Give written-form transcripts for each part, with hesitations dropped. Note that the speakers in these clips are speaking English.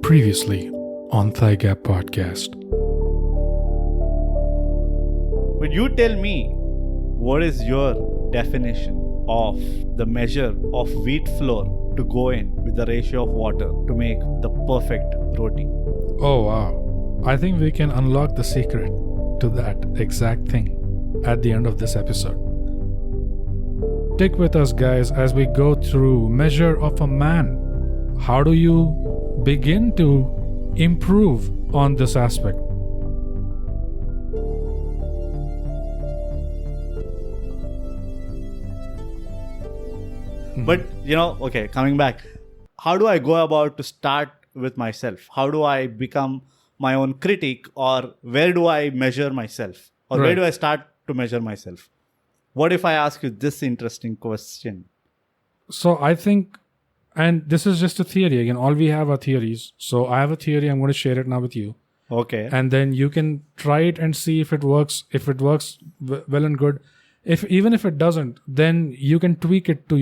Previously on ThyGap podcast. But you tell me, what is your definition of the measure of wheat flour to go in with the ratio of water to make the perfect roti? Oh wow. I think we can unlock the secret to that exact thing at the end of this episode. Stick with us, guys, as we go through measure of a man. How do you begin to improve on this aspect? But, okay, coming back, how do I go about to start with myself? How do I become my own critic, or where do I measure myself? Or where do I start to measure myself? What if I ask you this interesting question? So I think, and this is just a theory. Again, all we have are theories. So I have a theory. I'm going to share it now with you. Okay. And then you can try it and see if it works. If it works, well and good. Even if it doesn't, then you can tweak it to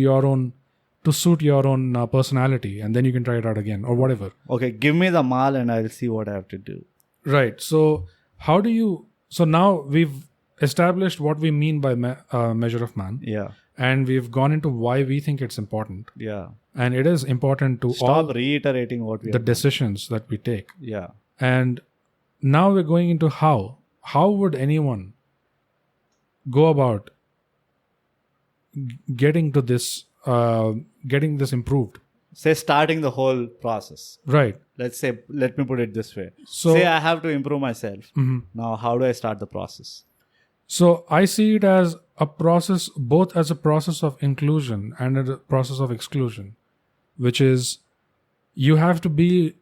suit your own personality, and then you can try it out again or whatever. Okay, give me the mal and I'll see what I have to do. Right. So so now we've established what we mean by measure of man. Yeah. And we've gone into why we think it's important. Yeah. And it is important to Stop reiterating what we the decisions that we take. Yeah. And now we're going into how. How would anyone go about getting to this, getting this improved? Say starting the whole process. Right. Let me put it this way. So, say I have to improve myself. Mm-hmm. Now, how do I start the process? So I see it as a process, both as a process of inclusion and a process of exclusion, which is you have to be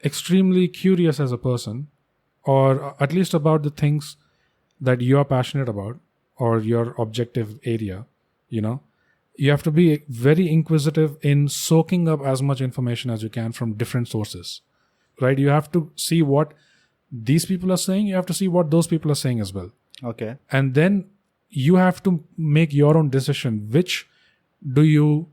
extremely curious as a person, or at least about the things that you're passionate about or your objective area. You have to be very inquisitive in soaking up as much information as you can from different sources, right? You have to see what these people are saying. You have to see what those people are saying as well. Okay. And then you have to make your own decision. Which do you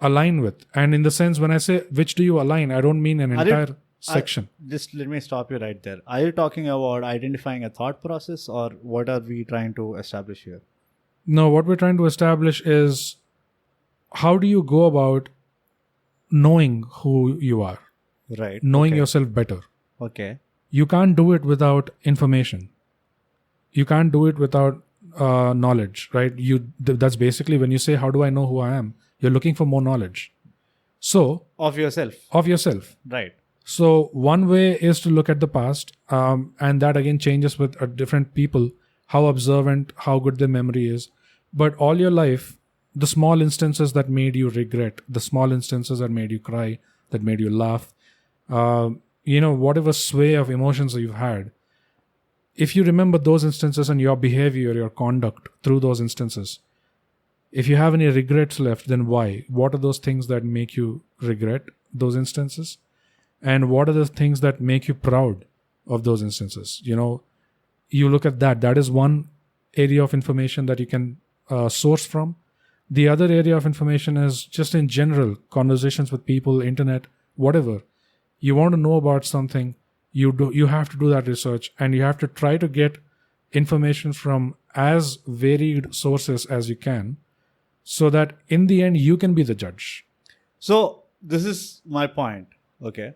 align with? And in the sense, when I say which do you align, I don't mean an entire section. Just let me stop you right there. Are you talking about identifying a thought process, or what are we trying to establish here? No, what we're trying to establish is how do you go about knowing who you are? Right. Knowing yourself better. Okay. You can't do it without information. You can't do it without knowledge, right? That's basically when you say, how do I know who I am? You're looking for more knowledge. So Of yourself. Right. So one way is to look at the past, and that again changes with different people, how observant, how good their memory is. But all your life, the small instances that made you regret, the small instances that made you cry, that made you laugh, whatever sway of emotions that you've had, if you remember those instances and your behavior, your conduct through those instances, if you have any regrets left, then why? What are those things that make you regret those instances? And what are the things that make you proud of those instances? You look at that. That is one area of information that you can source from. The other area of information is just in general, conversations with people, internet, whatever. You want to know about something, you have to do that research, and you have to try to get information from as varied sources as you can, so that in the end you can be the judge. So this is my point. Okay.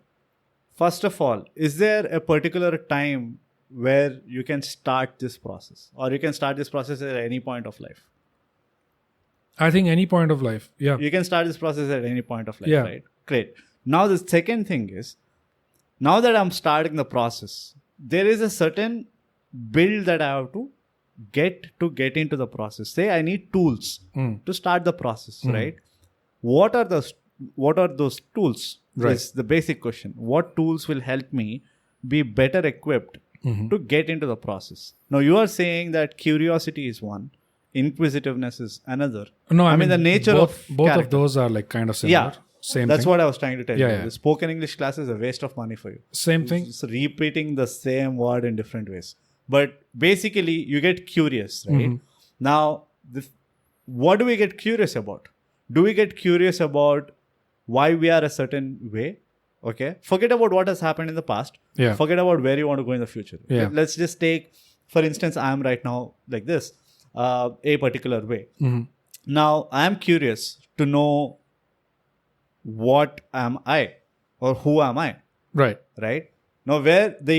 First of all, is there a particular time where you can start this process, or you can start this process at any point of life? I think any point of life. Yeah. You can start this process at any point of life, yeah. Right? Great. Now the second thing is, now that I'm starting the process, there is a certain build that I have to get into the process. Say I need tools to start the process, right? What are those tools? Right. Is the basic question. What tools will help me be better equipped to get into the process? Now you are saying that curiosity is one, inquisitiveness is another. No, I mean the nature both character. of those are like kind of similar. Yeah. Same That's thing. what I was trying to tell you. Yeah. The spoken English class is a waste of money for you. Same thing. It's repeating the same word in different ways. But basically, you get curious, right? Now, what do we get curious about? Do we get curious about why we are a certain way? Okay. Forget about what has happened in the past. Yeah. Forget about where you want to go in the future. Yeah. Let's just take, for instance, I am right now like this, a particular way. Mhm. Now, I am curious to know what am I or who am I, Right. right? Now, the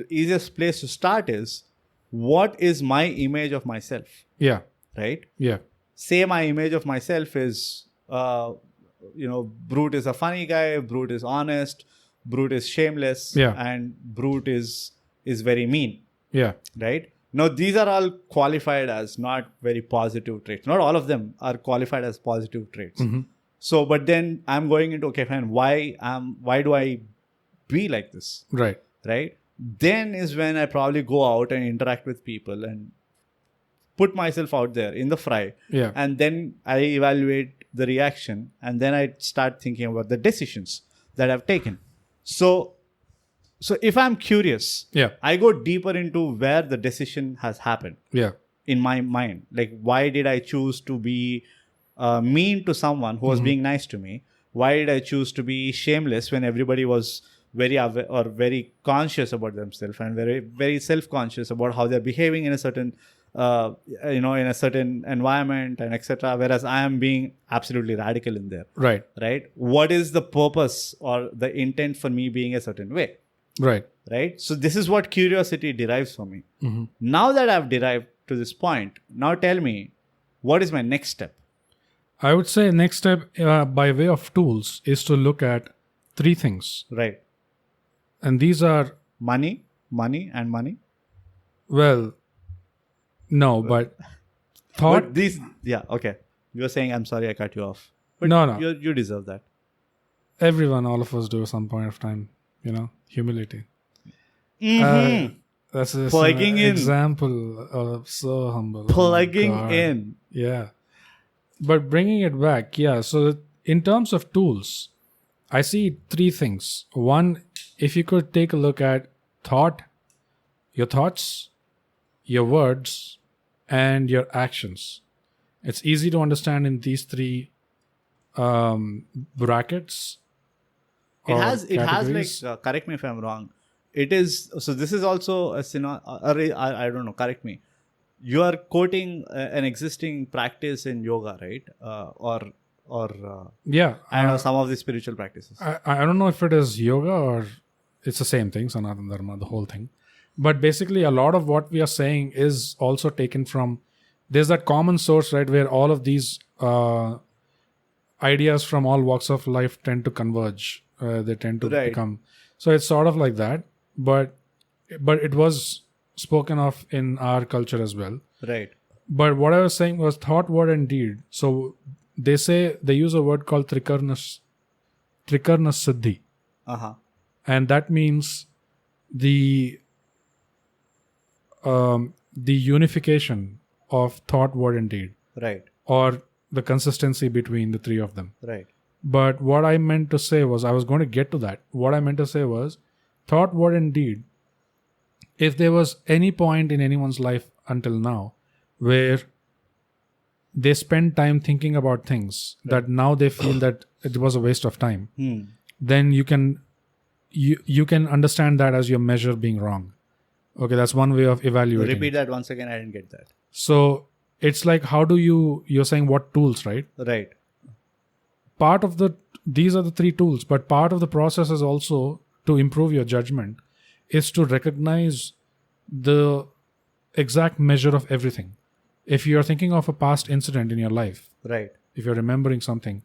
easiest place to start is, what is my image of myself, Yeah. right? Yeah. Say my image of myself is, Brute is a funny guy, Brute is honest, Brute is shameless, Yeah. and Brute is very mean, Yeah. right? Now, these are all qualified as not very positive traits. Not all of them are qualified as positive traits. Mm-hmm. So, but then I'm going into, okay, fine, why do I be like this, Right. right? Then is when I probably go out and interact with people and put myself out there in the fry. Yeah. And then I evaluate the reaction, and then I start thinking about the decisions that I've taken. So if I'm curious, Yeah. I go deeper into where the decision has happened Yeah. in my mind. Like, why did I choose to be mean to someone who was being nice to me? Why did I choose to be shameless when everybody was very aware or very conscious about themselves and very, very self-conscious about how they're behaving in a certain, in a certain environment and etc. Whereas I am being absolutely radical in there. Right. Right? What is the purpose or the intent for me being a certain way? Right. Right? So this is what curiosity derives from me. Mm-hmm. Now that I've derived to this point, now tell me, what is my next step? I would say next step by way of tools is to look at three things. Right. And these are, Money. well, no, but thought. But these, yeah, okay. You're saying, I'm sorry I cut you off. But No. You deserve that. Everyone, all of us do at some point of time, humility. That's just Plugging an in. example of so humble. Plugging Oh my God. in. Yeah. But bringing it back, yeah. So in terms of tools, I see three things. One, if you could take a look at your thoughts, your words, and your actions. It's easy to understand in these three brackets. It has categories. like, correct me if I'm wrong. It is, so this is also a I don't know, correct me. You are quoting an existing practice in yoga, right? Yeah. I don't know, some of the spiritual practices. I don't know if it is yoga or it's the same thing, Sanatana Dharma, the whole thing. But basically, a lot of what we are saying is also taken from, there's that common source, right, where all of these ideas from all walks of life tend to converge. They tend to become. So it's sort of like that. But it was spoken of in our culture as well. Right. But what I was saying was thought, word, and deed. So they use a word called Trikarna Siddhi. Uh-huh. And that means the unification of thought, word, and deed. Right. Or the consistency between the three of them. Right. But what I meant to say was, I was going to get to that. What I meant to say was, thought, word, and deed. If there was any point in anyone's life until now where they spend time thinking about things that now they feel that it was a waste of time, then you can understand that as your measure being wrong. Okay, that's one way of evaluating. Repeat that once again. I didn't get that. So it's like, how do you're saying what tools, right? Right. These are the three tools, but part of the process is also to improve your judgment, is to recognize the exact measure of everything. If you're thinking of a past incident in your life, Right. if you're remembering something,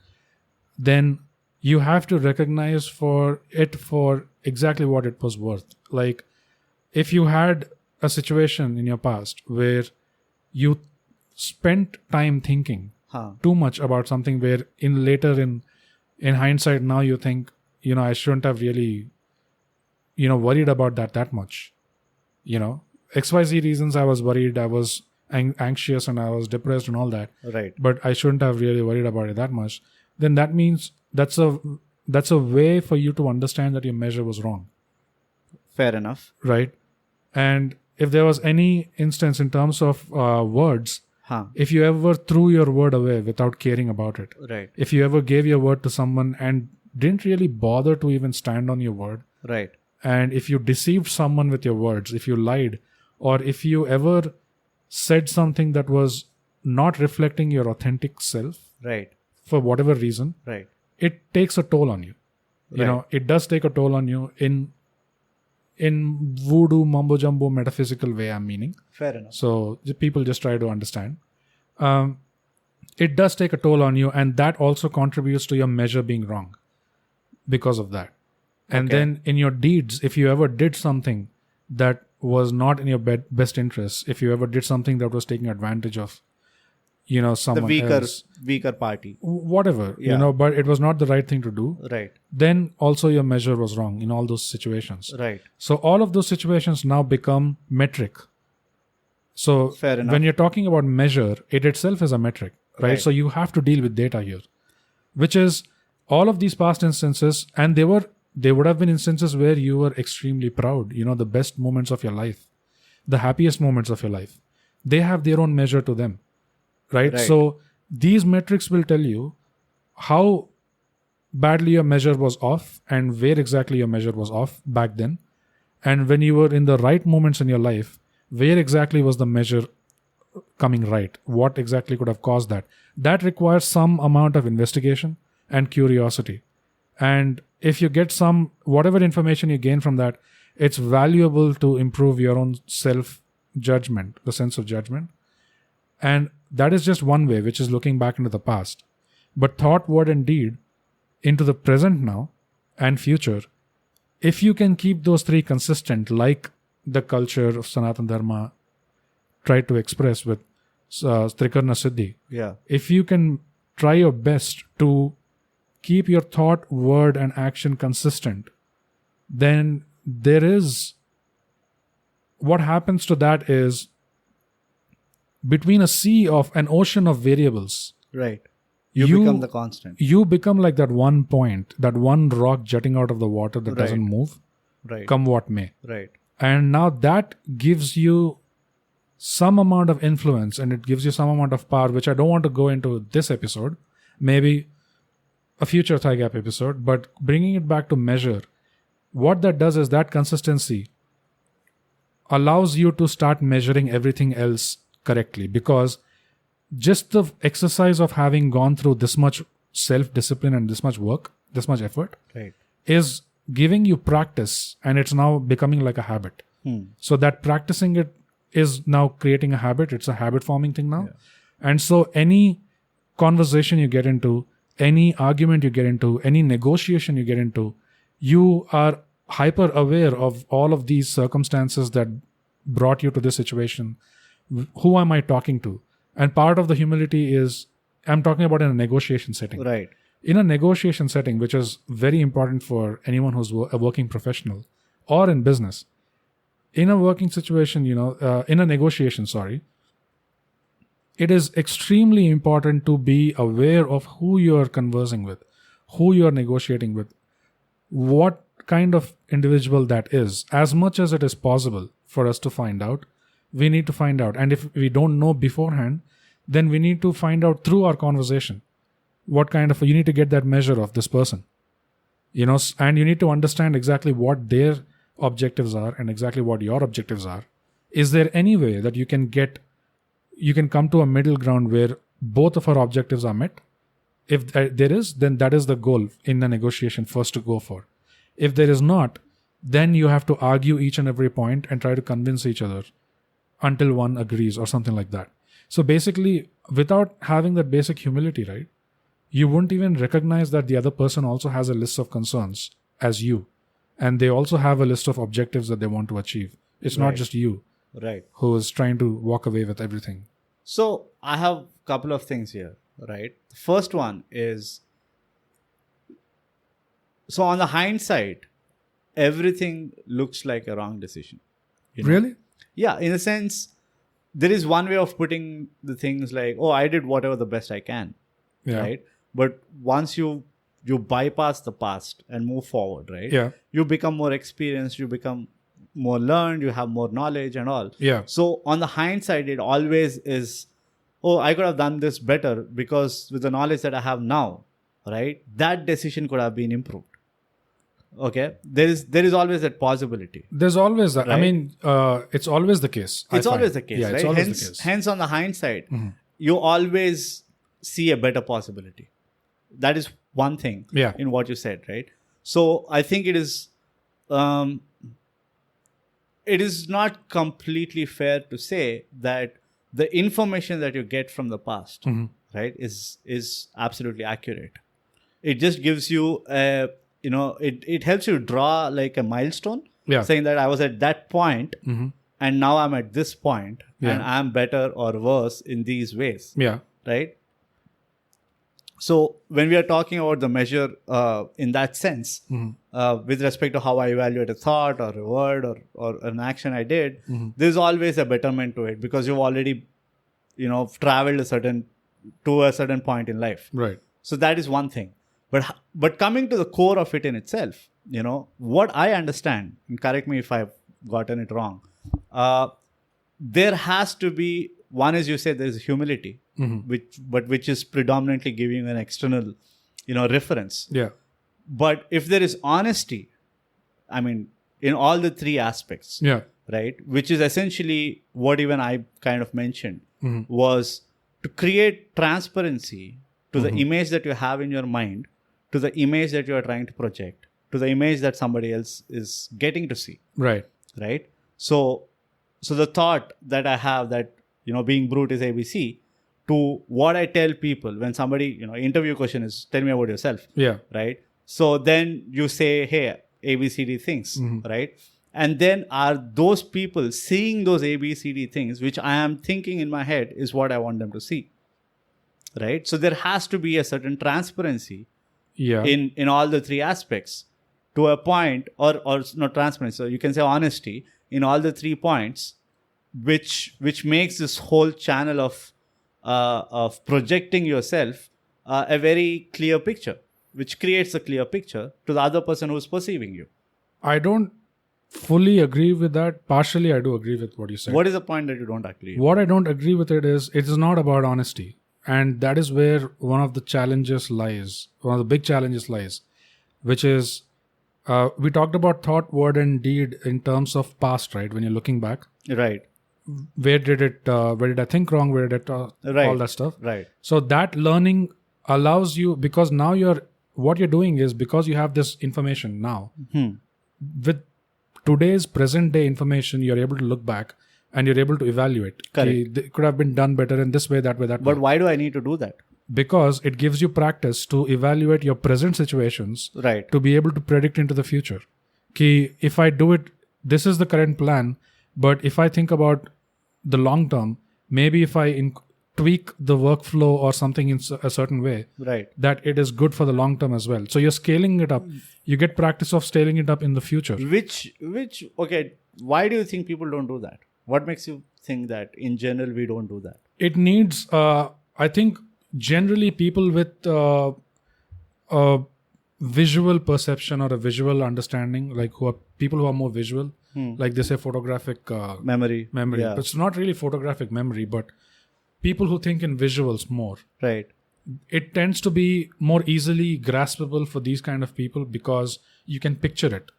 then you have to recognize for exactly what it was worth. Like, if you had a situation in your past where you spent time thinking too much about something, where in hindsight now you think, I shouldn't have really, worried about that much. XYZ reasons I was worried, I was anxious and I was depressed and all that. Right. But I shouldn't have really worried about it that much. Then that means that's a way for you to understand that your measure was wrong. Fair enough. Right. And if there was any instance in terms of words, if you ever threw your word away without caring about it, Right. if you ever gave your word to someone and didn't really bother to even stand on your word. Right. And if you deceived someone with your words, if you lied, or if you ever said something that was not reflecting your authentic self Right. for whatever reason, Right. it takes a toll on you. You Right. know, it does take a toll on you in voodoo mumbo jumbo metaphysical way, I'm meaning. Fair enough. So the people just try to understand. It does take a toll on you, and that also contributes to your measure being wrong because of that. And Okay. then in your deeds, if you ever did something that was not in your best interest, if you ever did something that was taking advantage of, you know, The someone else, weaker party. whatever, Yeah. you know, but it was not the right thing to do, Right. then also your measure was wrong in all those situations. Right. So all of those situations now become metric. So Fair enough. when you're talking about measure, it itself is a metric, right? Right. So you have to deal with data here, which is all of these past instances, and they would have been instances where you were extremely proud, you know, the best moments of your life, the happiest moments of your life. They have their own measure to them, right? Right. So these metrics will tell you how badly your measure was off and where exactly your measure was off back then. And when you were in the right moments in your life, where exactly was the measure coming right? What exactly could have caused that? That requires some amount of investigation and curiosity. And if you get whatever information you gain from that, it's valuable to improve your own self-judgment, the sense of judgment. And that is just one way, which is looking back into the past. But thought, word, and deed into the present now and future, if you can keep those three consistent, like the culture of Sanatana Dharma tried to express with Trikarna Siddhi, Yeah. if you can try your best to keep your thought, word, and action consistent, then there is, what happens to that is, between an ocean of variables, Right. You become the constant. you become like that one point, that one rock jutting out of the water that Right. doesn't move, Right. come what may. Right. And now that gives you some amount of influence, and it gives you some amount of power, which I don't want to go into this episode, maybe a future ThyGap episode, but bringing it back to measure, what that does is that consistency allows you to start measuring everything else correctly, because just the exercise of having gone through this much self-discipline and this much work, this much effort, Right. is giving you practice, and it's now becoming like a habit. So that practicing it is now creating a habit. It's a habit forming thing now. Yeah. And so any conversation you get into, any argument you get into, any negotiation you get into, you are hyper aware of all of these circumstances that brought you to this situation. Who am I talking to? And part of the humility is, I'm talking about in a negotiation setting. Right. In a negotiation setting, which is very important for anyone who's a working professional or in business, in a working situation, in a negotiation, it is extremely important to be aware of who you're conversing with, who you're negotiating with, what kind of individual that is. As much as it is possible for us to find out, we need to find out. And if we don't know beforehand, then we need to find out through our conversation what kind of, you need to get that measure of this person, and you need to understand exactly what their objectives are and exactly what your objectives are. Is there any way that you can come to a middle ground where both of our objectives are met? If there is, then that is the goal in the negotiation first to go for. If there is not, then you have to argue each and every point and try to convince each other until one agrees or something like that. So basically, without having that basic humility, right, you wouldn't even recognize that the other person also has a list of concerns as you. And they also have a list of objectives that they want to achieve. It's not Right. just you Right. who is trying to walk away with everything. So I have a couple of things here, right? The first one is, so on the hindsight, everything looks like a wrong decision. Really? Yeah, in a sense, there is one way of putting the things like, oh, I did whatever the best I can, Yeah. right? But once you bypass the past and move forward, right? Yeah. You become more experienced, you become more learned, you have more knowledge and all. Yeah. So on the hindsight, it always is, oh, I could have done this better because with the knowledge that I have now, right? That decision could have been improved. Okay, there is always that possibility. There's always that. Right? I mean, it's always the case. It's always the case, Yeah, right? it's always the case. Hence, on the hindsight, you always see a better possibility. That is one thing in what you said, right? So I think it is not completely fair to say that the information that you get from the past, right, is absolutely accurate. It just gives you it helps you draw like a milestone, saying that I was at that point and now I'm at this point and I'm better or worse in these ways. Right? So when we are talking about the measure in that sense, with respect to how I evaluate a thought or a word or an action I did, there's always a betterment to it because you've already, traveled to a certain point in life. Right. So that is one thing. But coming to the core of it in itself, what I understand, and correct me if I've gotten it wrong, there has to be, one is you say there's humility, which is predominantly giving an external, reference. Yeah. But if there is honesty, I mean, in all the three aspects, right, which is essentially what even I kind of mentioned, was to create transparency to the image that you have in your mind, to the image that you are trying to project, to the image that somebody else is getting to see. Right. Right. So the thought that I have that, being brute is ABC, to what I tell people when somebody, interview question is, tell me about yourself. Yeah. Right. So then you say, hey, ABCD things. Right. And then are those people seeing those ABCD things, which I am thinking in my head is what I want them to see. Right. So there has to be a certain transparency in all the three aspects to a point, or not transparency. So you can say honesty in all the 3 points, which makes this whole channel of projecting yourself a very clear picture, which creates a clear picture to the other person who's perceiving you. I don't fully agree with that. Partially, I do agree with what you said. What is the point that you don't agree with? What I don't agree with it is not about honesty. And that is where one of the challenges lies, one of the big challenges lies, which is we talked about thought, word, and deed in terms of past, right? When you're looking back. Right. Where did I think wrong? Where did all that stuff? Right. So that learning allows you, because now what you're doing is, because you have this information now, with today's present day information, you're able to look back and you're able to evaluate. Correct. It could have been done better in this way, that way, that way. But why do I need to do that? Because it gives you practice to evaluate your present situations, right, to be able to predict into the future. If I do it, this is the current plan, but if I think about the long term, maybe if I tweak the workflow or something in a certain way, right, that it is good for the long term as well. So you're scaling it up. You get practice of scaling it up in the future. Okay, why do you think people don't do that? What makes you think that in general we don't do that? It needs, I think, generally people with a visual perception or a visual understanding, like people who are more visual, like they say photographic memory. Yeah. It's not really photographic memory, but people who think in visuals more. Right. It tends to be more easily graspable for these kind of people because you can picture it.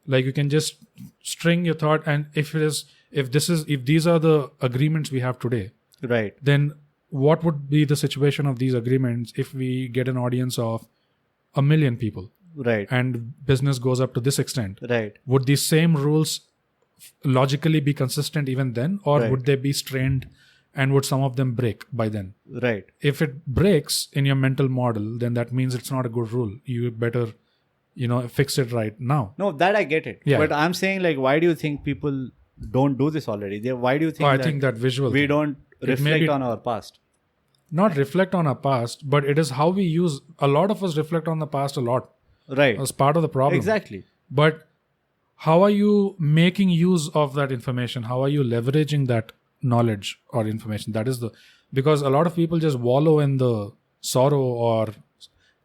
Like you can just string your thought, and if these are the agreements we have today, right, then what would be the situation of these agreements if we get an audience of 1 million people, right, and business goes up to this extent, right? Would these same rules logically be consistent even then, or right, would they be strained, and would some of them break by then? Right. If it breaks in your mental model, then that means it's not a good rule. You better fix it right now. No, that I get it. Yeah. But I'm saying, like, why do you think people don't do this already? Why do you think I think that visual we thing. don't reflect on our past? Not reflect on our past, but it is how we use. A lot of us reflect on the past a lot. Right. As part of the problem. Exactly. But how are you making use of that information? How are you leveraging that knowledge or information? Because a lot of people just wallow in the sorrow or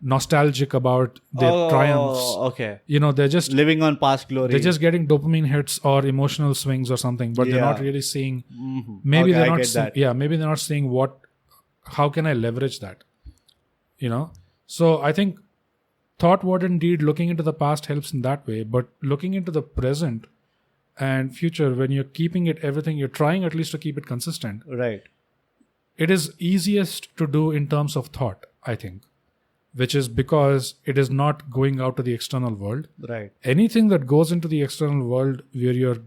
nostalgic about their triumphs. Okay. They're just living on past glory. They're just getting dopamine hits or emotional swings or something, but they're not really seeing. Mm-hmm. Maybe okay, they're not. Maybe they're not seeing how can I leverage that? So I think thought, word, and deed, looking into the past helps in that way. But looking into the present and future, when you're keeping it everything, you're trying at least to keep it consistent. Right. It is easiest to do in terms of thought, I think, which is because it is not going out to the external world. Right. Anything that goes into the external world where you're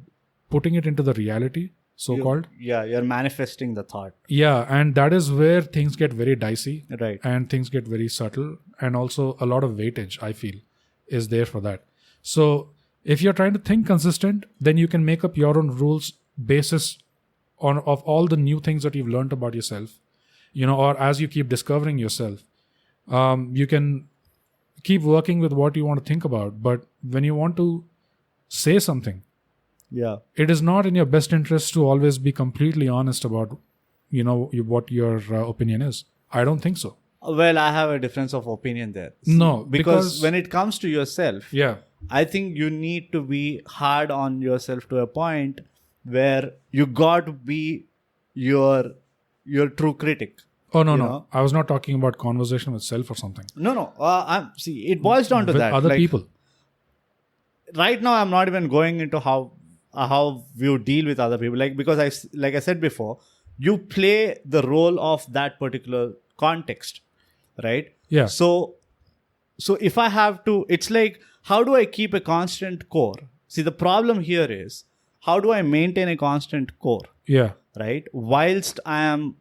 putting it into the reality, so-called. You're manifesting the thought. Yeah, and that is where things get very dicey. Right. And things get very subtle. And also a lot of weightage, I feel, is there for that. So if you're trying to think consistent, then you can make up your own rules basis of all the new things that you've learned about yourself, or as you keep discovering yourself. You can keep working with what you want to think about. But when you want to say something, it is not in your best interest to always be completely honest about, what your opinion is. I don't think so. Well, I have a difference of opinion there. No, because when it comes to yourself, yeah, I think you need to be hard on yourself to a point where you got to be your true critic. Oh, no. I was not talking about conversation with self or something. No. See, it boils down to with that. Other people. Right now, I'm not even going into how you deal with other people. Because I said before, you play the role of that particular context, right? Yeah. So if I have to, it's like, how do I keep a constant core? See, the problem here is, how do I maintain a constant core? Yeah. Right? Whilst I'm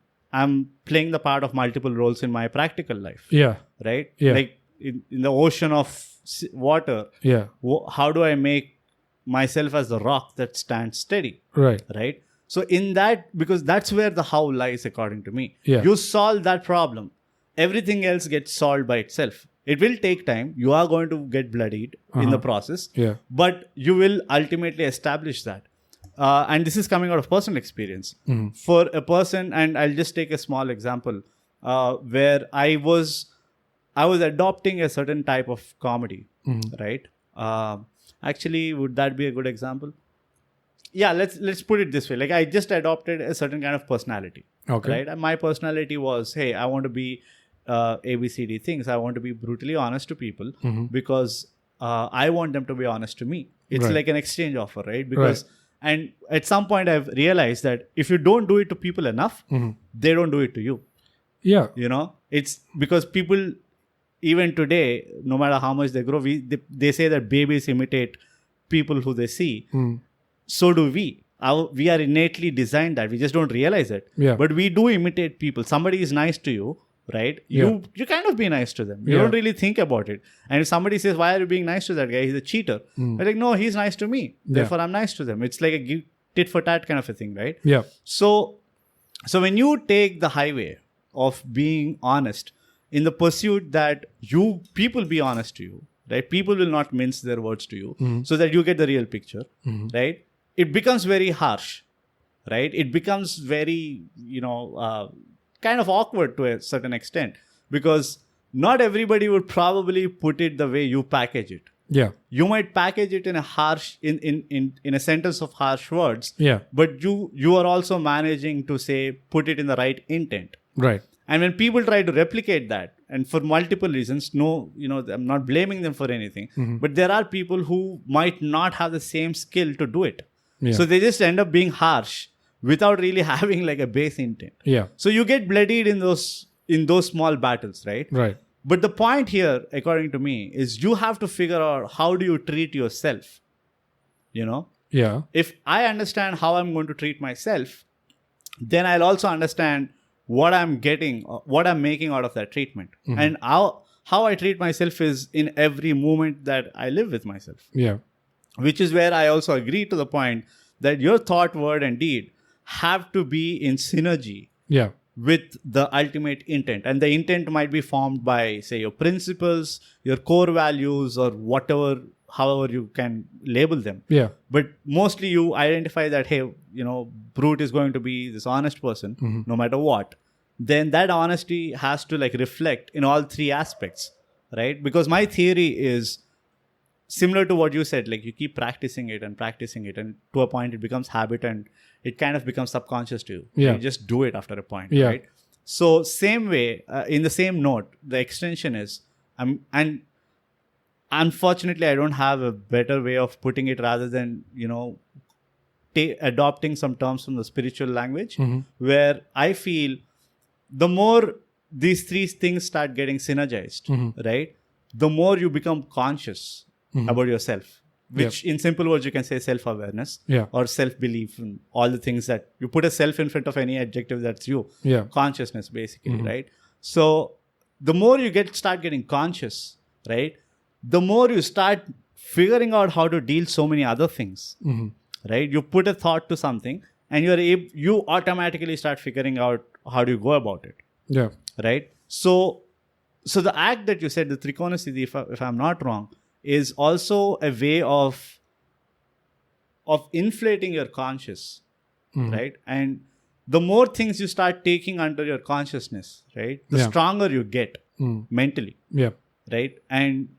playing the part of multiple roles in my practical life. Yeah. Right? Yeah. Like in the ocean of water. Yeah. How do I make myself as the rock that stands steady? Right. Right? So in that, because that's where the how lies, according to me. Yeah. You solve that problem. Everything else gets solved by itself. It will take time. You are going to get bloodied in the process. Yeah. But you will ultimately establish that. And this is coming out of personal experience. For a person, and I'll just take a small example, where I was adopting a certain type of comedy, right? Actually, would that be a good example? Yeah, let's put it this way. Like, I just adopted a certain kind of personality. Okay. Right? And my personality was, hey, I want to be ABCD things. I want to be brutally honest to people because I want them to be honest to me. It's like an exchange offer, right? Because and at some point I've realized that if you don't do it to people enough, they don't do it to you. Yeah. It's because people, even today, no matter how much they grow, they say that babies imitate people who they see. So do we. We are innately designed that. We just don't realize it. Yeah. But we do imitate people. Somebody is nice to you, right? You kind of be nice to them. You don't really think about it. And if somebody says, why are you being nice to that guy? He's a cheater. We're like, no, he's nice to me. Therefore, I'm nice to them. It's like a tit for tat kind of a thing, right? Yeah. So when you take the highway of being honest in the pursuit that people be honest to you, right? People will not mince their words to you so that you get the real picture, right? It becomes very harsh, right? It becomes very, kind of awkward to a certain extent because not everybody would probably put it the way you package it. Yeah. You might package it in a harsh, in a sentence of harsh words. Yeah. But you are also managing to put it in the right intent. Right. And when people try to replicate that, and for multiple reasons, I'm not blaming them for anything, but there are people who might not have the same skill to do it. Yeah. So they just end up being harsh without really having like a base intent. Yeah. So you get bloodied in those small battles, right? Right. But the point here, according to me, is you have to figure out how do you treat yourself. Yeah. If I understand how I'm going to treat myself, then I'll also understand what I'm getting, what I'm making out of that treatment. And how I treat myself is in every moment that I live with myself. Yeah. Which is where I also agree to the point that your thought, word, and deed have to be in synergy with the ultimate intent. And the intent might be formed by, say, your principles, your core values, or however you can label them. Yeah. But mostly you identify that, hey, Brute is going to be this honest person, no matter what. Then that honesty has to reflect in all three aspects, right? Because my theory is similar to what you said, you keep practicing it, and to a point it becomes habit and it kind of becomes subconscious to you. Yeah. You just do it after a point, Yeah. right? So same way, in the same note, the extension is And unfortunately, I don't have a better way of putting it rather than, adopting some terms from the spiritual language, where I feel the more these three things start getting synergized, right? The more you become conscious about yourself, which in simple words, you can say self-awareness or self-belief, and all the things that you put a self in front of any adjective, that's you. Consciousness, basically, right? So the more you start getting conscious, right? The more you start figuring out how to deal so many other things, right? You put a thought to something and you automatically start figuring out how do you go about it. Yeah. Right. So the act that you said, the Trikona Siddhi, if I'm not wrong, is also a way of inflating your conscious, right? And the more things you start taking under your consciousness, right, the stronger you get mentally, right? And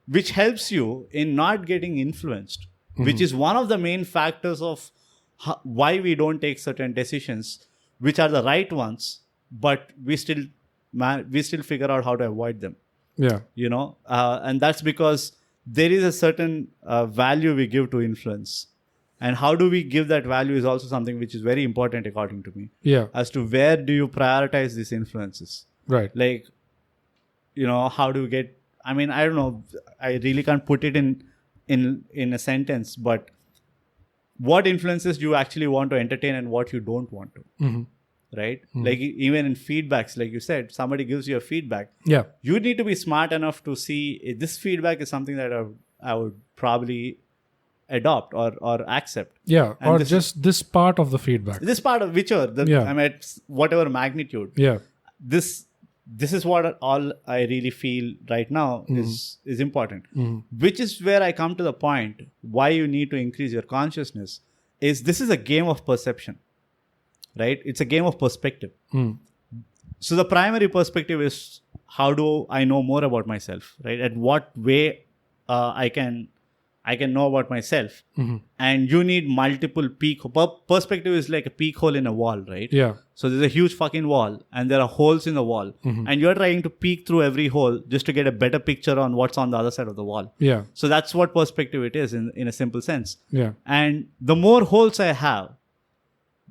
which helps you in not getting influenced, which is one of the main factors of why we don't take certain decisions, which are the right ones, but we still figure out how to avoid them. And that's because there is a certain value we give to influence, and how do we give that value is also something which is very important, according to me. As to where do you prioritize these influences, right? Like, how do you get? I mean, I don't know. I really can't put it in a sentence, but what influences do you actually want to entertain and what you don't want to? Right? Like even in feedbacks, like you said, somebody gives you a feedback. You need to be smart enough to see if this feedback is something that I would probably adopt or accept. And or just this part of the feedback. This part of whichever. I mean, whatever magnitude. This is what all I really feel right now is important. Which is where I come to the point why you need to increase your consciousness is this is a game of perception. Right? It's a game of perspective. So the primary perspective is how do I know more about myself, right? At what way I can know about myself. And you need multiple perspective is like a peek hole in a wall, right? So there's a huge fucking wall and there are holes in the wall, and you're trying to peek through every hole just to get a better picture on what's on the other side of the wall. So that's what perspective it is in a simple sense. And the more holes I have,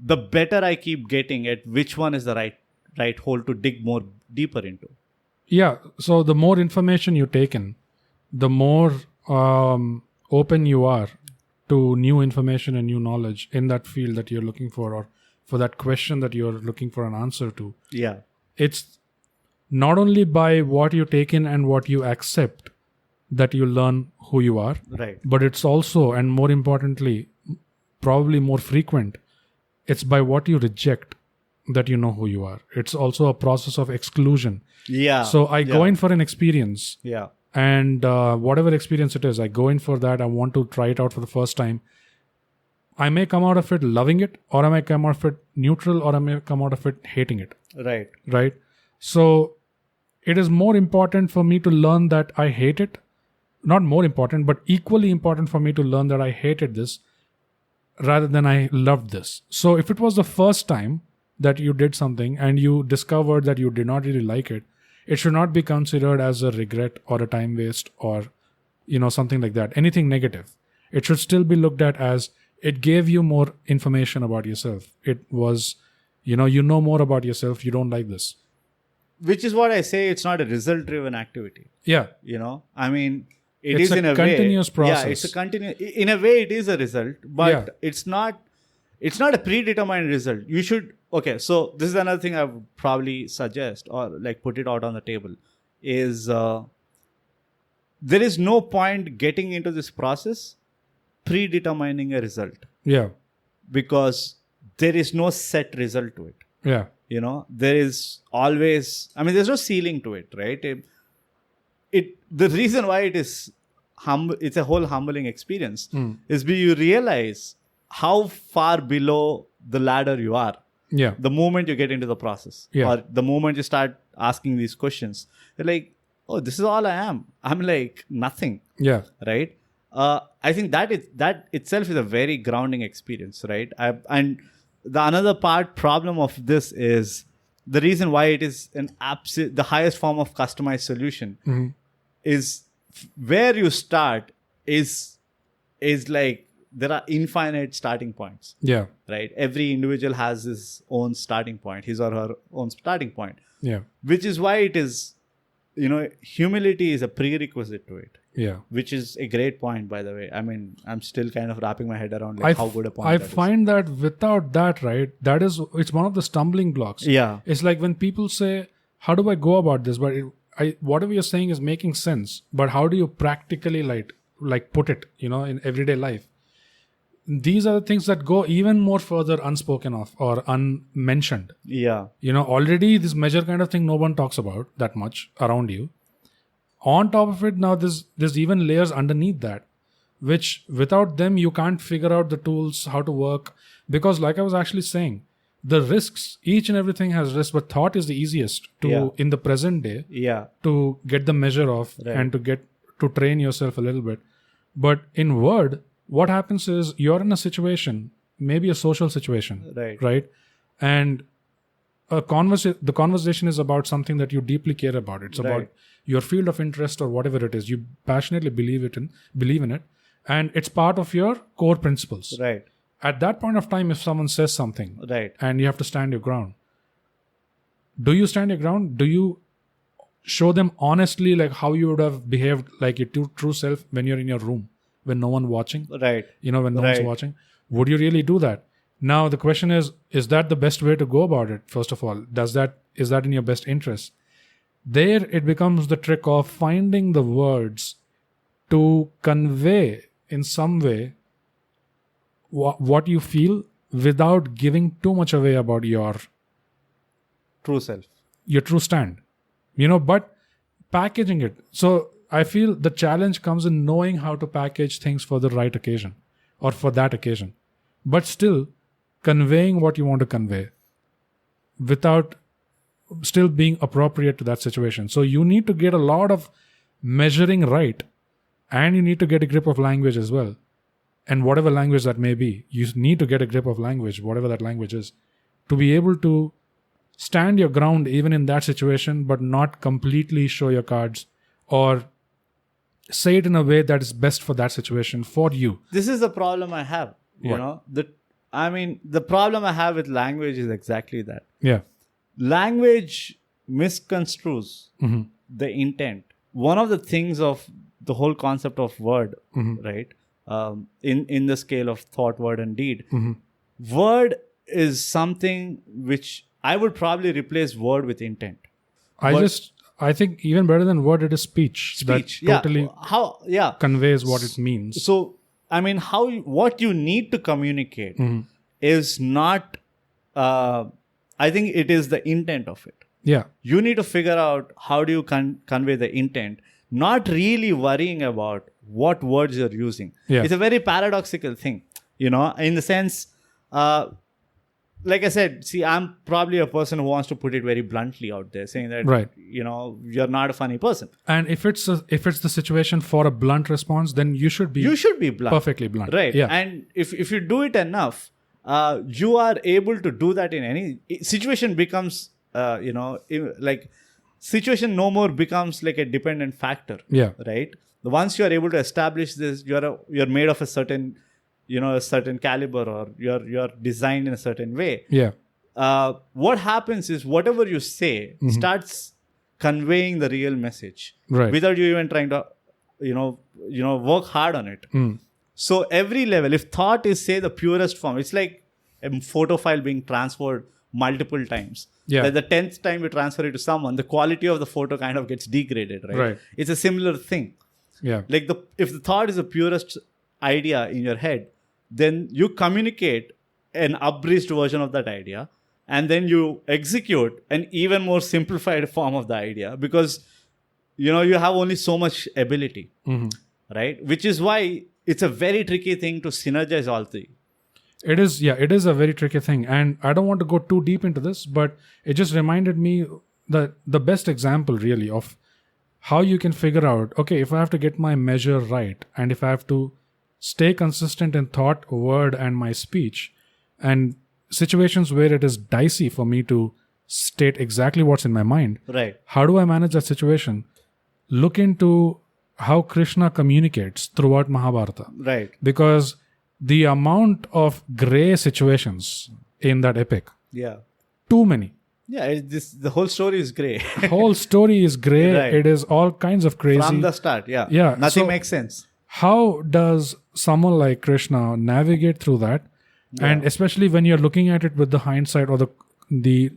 the better I keep getting at which one is the right hole to dig more deeper into. So the more information you take in, the more open you are to new information and new knowledge in that field that you're looking for, or for that question that you're looking for an answer to. It's not only by what you take in and what you accept that you learn who you are, right? But it's also, and more importantly, probably more frequent, it's by what you reject that you know who you are. It's also a process of exclusion. So I go in for an experience. And whatever experience it is, I go in for that. I want to try it out for the first time. I may come out of it loving it, or I may come out of it neutral, or I may come out of it hating it. Right. So it is more important for me to learn that I hate it. Not more important, but equally important for me to learn that I hated this rather than I loved this. So if it was the first time that you did something and you discovered that you did not really like it, it should not be considered as a regret or a time waste or, something like that. Anything negative. It should still be looked at as it gave you more information about yourself. It was, you know more about yourself. You don't like this. Which is what I say, it's not a result-driven activity. I mean, it's a continuous process. It's a continuous. In a way, it is a result, but it's not a predetermined result. You should. Okay, so this is another thing I would probably suggest or like put it out on the table is there is no point getting into this process predetermining a result. Because there is no set result to it. There is always. I mean, there's no ceiling to it, right? The reason why it is it's a whole humbling experience is you realize how far below the ladder you are. The moment you get into the process or the moment you start asking these questions, you're like, oh, this is all I am. I'm like nothing. Right. I think that itself is a very grounding experience, right? And the another problem of this is the reason why it is the highest form of customized solution is where you start is like there are infinite starting points. Yeah. Right. Every individual has his own starting point, his or her own starting point. Yeah. Which is why it is, humility is a prerequisite to it. Yeah. Which is a great point, by the way. I mean, I'm still kind of wrapping my head around how good a point I that is. find that without that, right, it's one of the stumbling blocks. Yeah. It's like when people say, how do I go about this? But whatever you're saying is making sense. But how do you practically like put it, in everyday life? These are the things that go even more further unspoken of or unmentioned. Yeah. Already this measure kind of thing no one talks about that much around you. On top of it, now there's even layers underneath that, which without them you can't figure out the tools, how to work. Because like I was actually saying, the risks, each and everything has risks, but thought is the easiest in the present day to get the measure of and to train yourself a little bit. But in word, what happens is you're in a situation, maybe a social situation, right? And the conversation is about something that you deeply care about. It's about your field of interest or whatever it is. You passionately believe in it, and it's part of your core principles. Right. At that point of time, if someone says something, and you have to stand your ground, do you stand your ground? Do you show them honestly like how you would have behaved like your true self when you're in your room, when no one watching? Right. When no one's watching? Would you really do that? Now the question is that the best way to go about it? First of all, is that in your best interest? There it becomes the trick of finding the words to convey in some way what you feel without giving too much away about your true self, your true stand, but packaging it. So I feel the challenge comes in knowing how to package things for the right occasion or for that occasion, but still conveying what you want to convey without still being appropriate to that situation. So you need to get a lot of measuring right, and you need to get a grip of language as well. And whatever language that may be, you need to get a grip of language, whatever that language is, to be able to stand your ground even in that situation, but not completely show your cards or say it in a way that is best for that situation for you. This is the problem I have. The problem I have with language is exactly that. Yeah. Language misconstrues the intent. One of the things of the whole concept of word, right? In the scale of thought, word, and deed, word is something which I would probably replace word with intent. I think even better than word, it is speech. That totally conveys what it means. So, what you need to communicate is not, I think it is the intent of it. Yeah. You need to figure out how do you convey the intent, not really worrying about what words you're using. Yeah. It's a very paradoxical thing, in the sense, like I said, see, I'm probably a person who wants to put it very bluntly out there, saying that, you're not a funny person. And if it's the situation for a blunt response, then you should be blunt. Perfectly blunt. Right. Yeah. And if you do it enough, you are able to do that in any situation. Becomes, situation no more becomes like a dependent factor. Yeah. Right. Once you are able to establish this, you're made of a certain, a certain caliber, or you're designed in a certain way. Yeah. What happens is whatever you say starts conveying the real message, right, without you even trying to, work hard on it. So every level, if thought is, say, the purest form, it's like a photo file being transferred multiple times. Yeah. That the 10th time you transfer it to someone, the quality of the photo kind of gets degraded, right? It's a similar thing. Yeah. Like if the thought is the purest idea in your head, then you communicate an abridged version of that idea, and then you execute an even more simplified form of the idea, because you have only so much ability, right? Which is why it's a very tricky thing to synergize all three. It is a very tricky thing, and I don't want to go too deep into this, but it just reminded me that the best example really of how you can figure out, okay, if I have to get my measure right, and if I have to stay consistent in thought, word, and my speech, and situations where it is dicey for me to state exactly what's in my mind. Right. How do I manage that situation? Look into how Krishna communicates throughout Mahabharata. Right. Because the amount of gray situations in that epic, Yeah. too many. Yeah. The whole story is grey. Whole story is gray. Right. It is all kinds of crazy. From the start. Yeah. Yeah, Nothing so- makes sense. How does someone like Krishna navigate through that? And especially when you're looking at it with the hindsight or the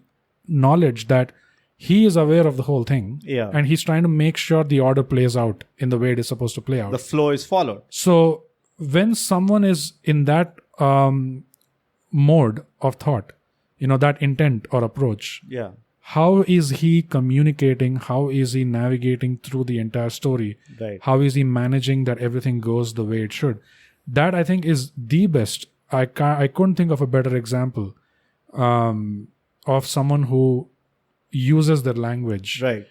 knowledge that he is aware of the whole thing, Yeah. and he's trying to make sure the order plays out in the way it is supposed to play out. The flow is followed. So when someone is in that mode of thought, that intent or approach, Yeah. how is he communicating? How is he navigating through the entire story? Right. How is he managing that everything goes the way it should? That I think is the best. I couldn't think of a better example of someone who uses their language Right.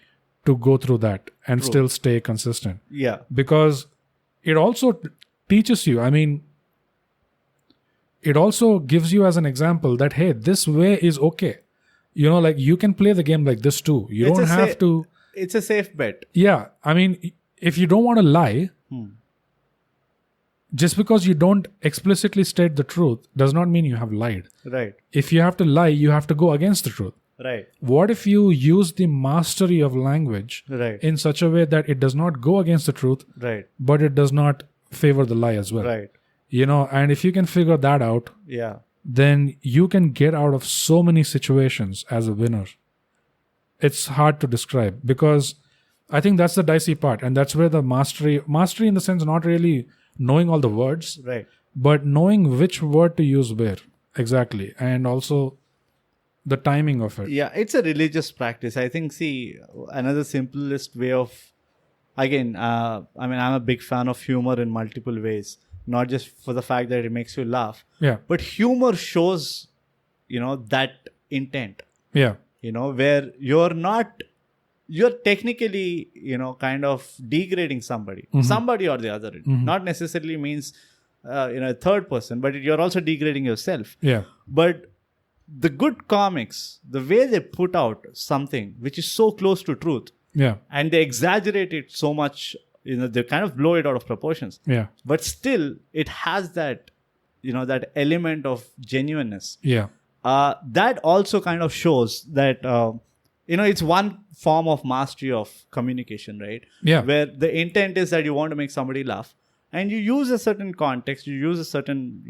to go through that and still stay consistent. Yeah. Because it also teaches you, it also gives you as an example that, hey, this way is okay. Like you can play the game like this too. You It's don't a have to. It's a safe bet. Yeah. If you don't want to lie, just because you don't explicitly state the truth does not mean you have lied. Right. If you have to lie, you have to go against the truth. Right. What if you use the mastery of language Right. in such a way that it does not go against the truth, Right. but it does not favor the lie as well? Right. And if you can figure that out, Yeah. then you can get out of so many situations as a winner. It's hard to describe because I think that's the dicey part, and that's where the mastery in the sense not really knowing all the words, Right. but knowing which word to use where exactly, and also the timing of it. Yeah, it's a religious practice. I think, another simplest way of, again, I'm a big fan of humor in multiple ways, not just for the fact that it makes you laugh, Yeah. but humor shows, that intent, Yeah. where you're technically, kind of degrading somebody, somebody or the other. Not necessarily means, a third person, but you're also degrading yourself. Yeah. But the good comics, the way they put out something which is so close to truth, Yeah. and they exaggerate it so much, they kind of blow it out of proportions. Yeah. But still, it has that, that element of genuineness. Yeah. That also kind of shows that, it's one form of mastery of communication, right? Yeah. Where the intent is that you want to make somebody laugh, and you use a certain context, you use a certain,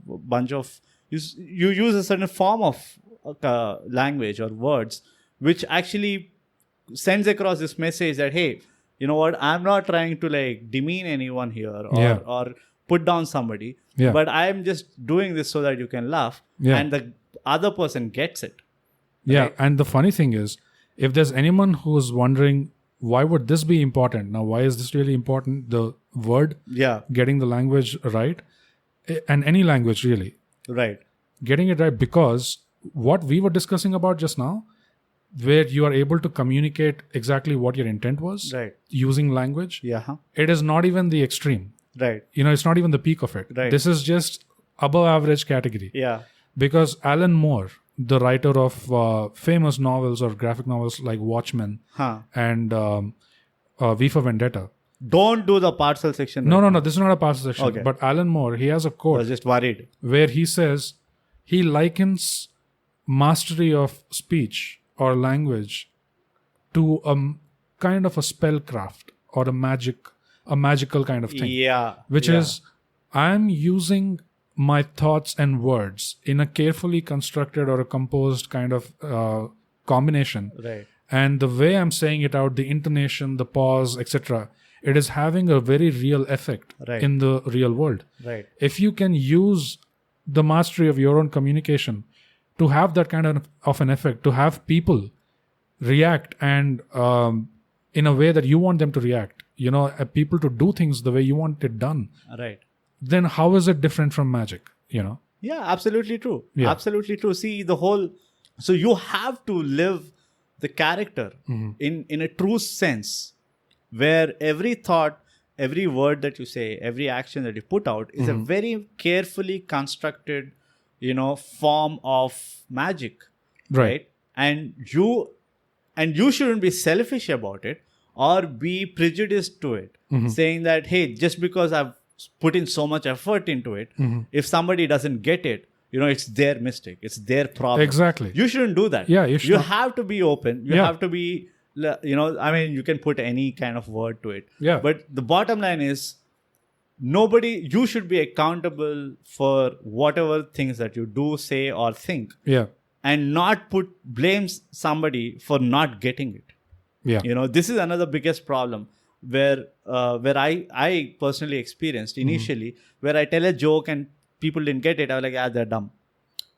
bunch of, you use a certain form of language or words, which actually sends across this message that, hey, you know what, I'm not trying to like demean anyone here or put down somebody, but I'm just doing this so that you can laugh, and the other person gets it. Yeah. Right? And the funny thing is, if there's anyone who's wondering, why would this be important? Now, why is this really important? The word, getting the language right, and any language really. Right. Getting it right, because what we were discussing about just now, where you are able to communicate exactly what your intent was, Right. using language, Yeah. it is not even the extreme. Right. It's not even the peak of it. Right. This is just above average category. Yeah. Because Alan Moore, the writer of famous novels or graphic novels like Watchmen and V for Vendetta. Don't do the parcel section. No. This is not a Parcel section. Okay. But Alan Moore, he has a I quote was just worried. where he says he likens mastery of speech or language to a kind of a spellcraft or a magical kind of thing. Yeah. Which is, I'm using my thoughts and words in a carefully constructed or a composed kind of combination. Right. And the way I'm saying it out, the intonation, the pause, etc., it is having a very real effect in the real world. Right. If you can use the mastery of your own communication to have that kind of an effect, to have people react and in a way that you want them to react, people to do things the way you want it done, Right. then how is it different from magic? Yeah, absolutely true. Yeah. Absolutely true. See, so you have to live the character in a true sense, where every thought, every word that you say, every action that you put out is a very carefully constructed, form of magic. Right. and you shouldn't be selfish about it or be prejudiced to it, saying that, hey, just because I've put in so much effort into it, if somebody doesn't get it, it's their mistake, it's their problem. Exactly. You shouldn't do that. Yeah, you should. You have to be open. You have to be, you can put any kind of word to it. Yeah. But the bottom line is, you should be accountable for whatever things that you do, say, or think. Yeah. And not blame somebody for not getting it. Yeah. This is another biggest problem where I personally experienced initially, where I tell a joke and people didn't get it. I was like, they're dumb.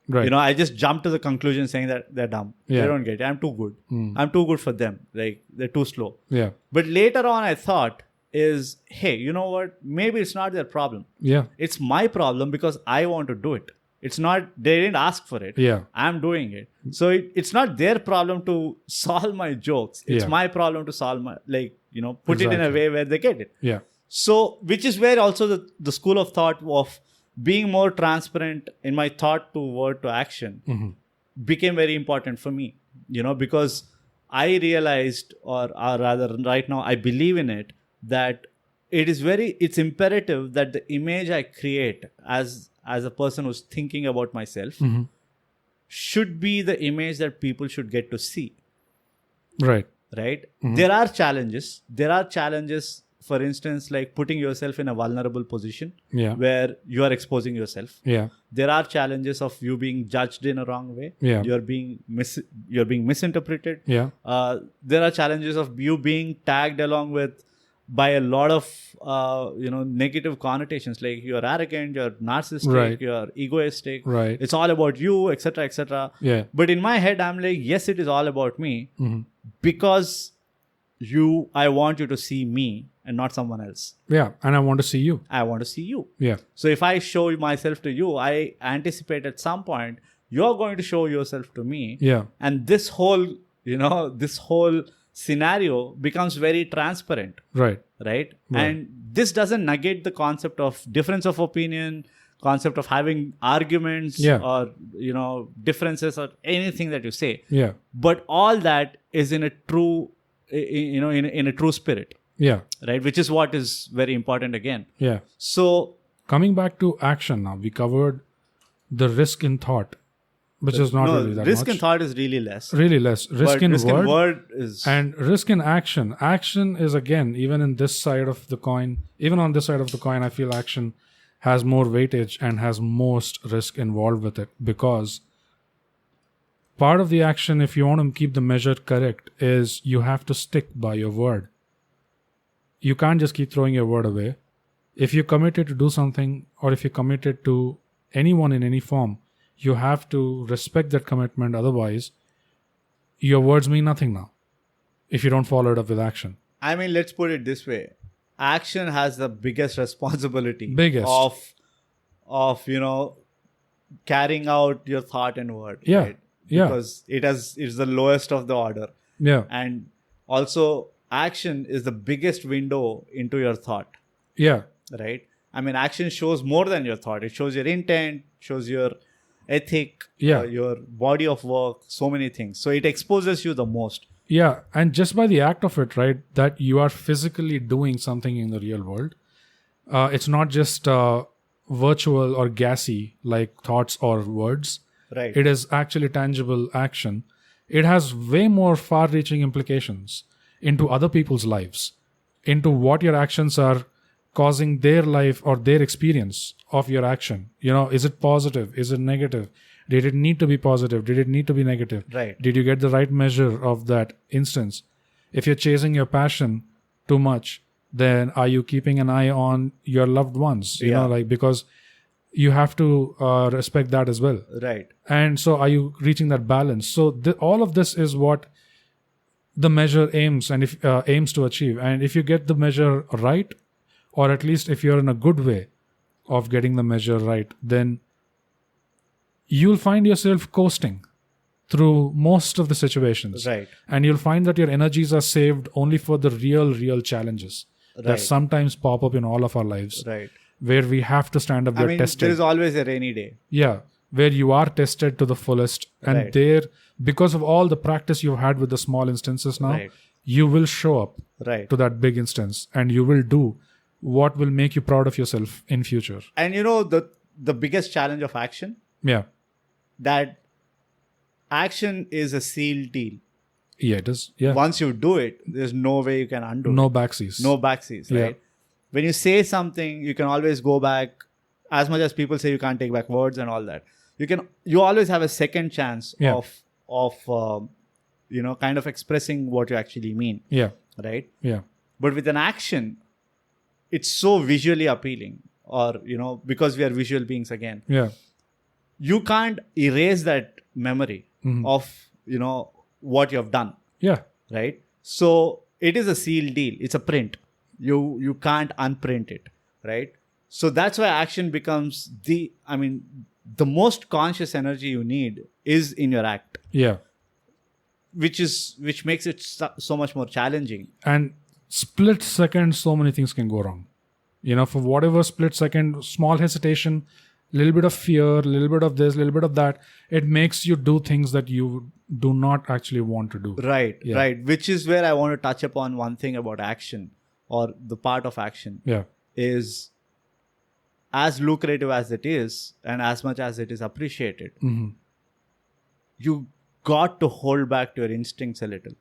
Right. I just jumped to the conclusion saying that they're dumb. Yeah. They don't get it. I'm too good. I'm too good for them. Like, they're too slow. Yeah. But later on, I thought hey, you know what? Maybe it's not their problem. Yeah. It's my problem because I want to do it. It's not, they didn't ask for it. Yeah. I'm doing it. So it's not their problem to solve my jokes. It's my problem to solve put it in a way where they get it. Yeah. So, which is where also the school of thought of being more transparent in my thought to word to action became very important for me, because I realized, or rather right now, I believe in it, that it's imperative that the image I create as a person who's thinking about myself should be the image that people should get to see. Right. Right? There are challenges. For instance, like putting yourself in a vulnerable position where you are exposing yourself. Yeah. There are challenges of you being judged in a wrong way. Yeah. You're being misinterpreted. Yeah. There are challenges of you being tagged along with by a lot of negative connotations, like you're arrogant, you're narcissistic, you're egoistic. Right. It's all about you, etc., etc. Yeah. But in my head, I'm like, yes, it is all about me because I want you to see me and not someone else. Yeah. And I want to see you. I want to see you. Yeah. So if I show myself to you, I anticipate at some point you're going to show yourself to me. Yeah. And this whole scenario becomes very transparent. Right. Right. And this doesn't negate the concept of difference of opinion, concept of having arguments or, differences or anything that you say. Yeah. But all that is in a true, in a true spirit. Yeah. Right. Which is what is very important again. Yeah. So coming back to action now, we covered the risk in thought, which is not really that risk much. in thought is really less. Really less. Risk in word is... And risk in action. Action is, again, even on this side of the coin, I feel action has more weightage and has most risk involved with it, because part of the action, if you want to keep the measure correct, is you have to stick by your word. You can't just keep throwing your word away. If you're committed to do something, or if you're committed to anyone in any form, you have to respect that commitment. Otherwise, your words mean nothing now if you don't follow it up with action. I mean, let's put it this way. Action has the biggest responsibility of carrying out your thought and word. Yeah. Right? Because it's the lowest of the order. Yeah. And also, action is the biggest window into your thought. Yeah. Right? I mean, action shows more than your thought. It shows your intent, shows your ethic, your body of work, so many things. So it exposes you the most. Yeah. And just by the act of it, right, that you are physically doing something in the real world. It's not just virtual or gassy like thoughts or words. Right. It is actually tangible action. It has way more far-reaching implications into other people's lives, into what your actions are causing their life or their experience of your action. Is it positive? Is it negative? Did it need to be positive? Did it need to be negative? Right. Did you get the right measure of that instance? If you're chasing your passion too much, then are you keeping an eye on your loved ones? Because you have to respect that as well. Right. And so are you reaching that balance? So all of this is what the measure aims to achieve. And if you get the measure right, or at least if you're in a good way of getting the measure right, then you'll find yourself coasting through most of the situations. Right. And you'll find that your energies are saved only for the real challenges that sometimes pop up in all of our lives. Right. Where we have to stand up, we're tested. There is always a rainy day. Yeah. where you are tested to the fullest, and Right. there, because of all the practice you've had with the small instances now, Right. you will show up Right. to that big instance, and you will do what will make you proud of yourself in future. And you know, the biggest challenge of action, Yeah. that action is a sealed deal. Yeah, it is. Yeah. Once you do it, there's no way you can undo No it. backseas. No backseas, Yeah. right? When you say something, you can always go back. As much as people say you can't take back words and all that, you always have a second chance Yeah. of kind of expressing what you actually mean, Yeah. right? Yeah. But with an action, it's so visually appealing, or because we are visual beings again, Yeah. you can't erase that memory of what you have done, Yeah. right? So it is a sealed deal. It's a print. You can't unprint it, right? So that's why action becomes the most conscious energy you need is in your act, Yeah. which makes it so much more challenging. And split second, so many things can go wrong. For whatever split second, small hesitation, little bit of fear, little bit of this, little bit of that, it makes you do things that you do not actually want to do. Right, Yeah. right. Which is where I want to touch upon one thing about action, or the part of action, Yeah. is as lucrative as it is, and as much as it is appreciated, you got to hold back to your instincts a little,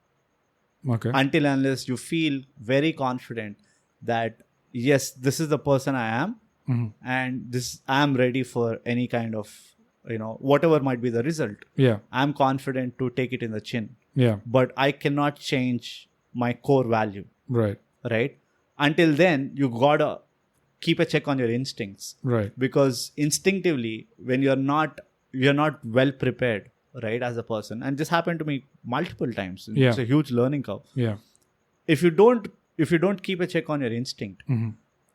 Okay. until unless you feel very confident that yes, this is the person I am, and I am ready for any kind of whatever might be the result. Yeah. I'm confident to take it in the chin, Yeah. but I cannot change my core value, Right. right? Until then, you gotta keep a check on your instincts, Right. because instinctively, when you're not well prepared, right, as a person, and this happened to me multiple times. Yeah. It's a huge learning curve. Yeah. If you don't keep a check on your instinct,